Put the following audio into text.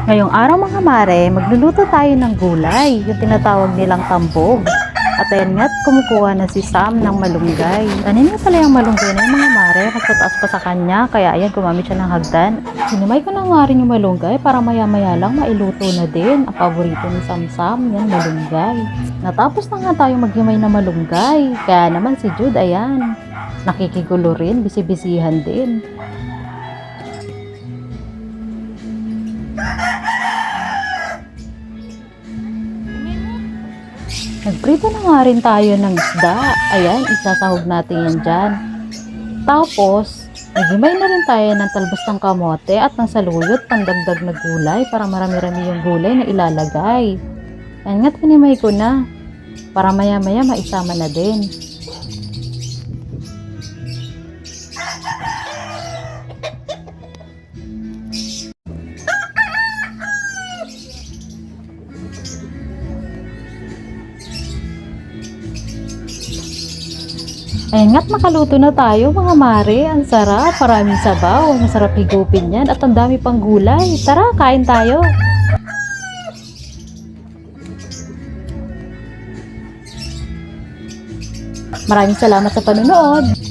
Ngayong araw mga mare, magluluto tayo ng gulay, yung tinatawag nilang tambog. At ayan nga't kumukuha na si Sam ng malunggay. Kanin nga pala yung malunggay na yung mga mare, magtataas pa sa kanya, kaya ayan gumamit siya ng hagdan. Sinimay ko na nga rin yung malunggay para maya-maya lang mailuto na din. Ang paborito ni Sam, yan malunggay. Natapos na nga tayo maghimay na malunggay, kaya naman si Jude ayan, nakikigulo rin, bisibisihan din. Nagprito na nga rin tayo ng isda. Ayan, isasahog natin yan dyan. Tapos, naghimay na rin tayo ng talbos ng kamote at ng saluyot, pandagdag na gulay para marami-rami yung gulay na ilalagay. Ayan nga't hinimay ko na para maya-maya maisama na din. Ayan nga't makaluto na tayo mga mare. Ang sarap, maraming sabaw, masarap higupin yan at ang dami pang gulay. Tara, kain tayo. Maraming salamat sa panonood.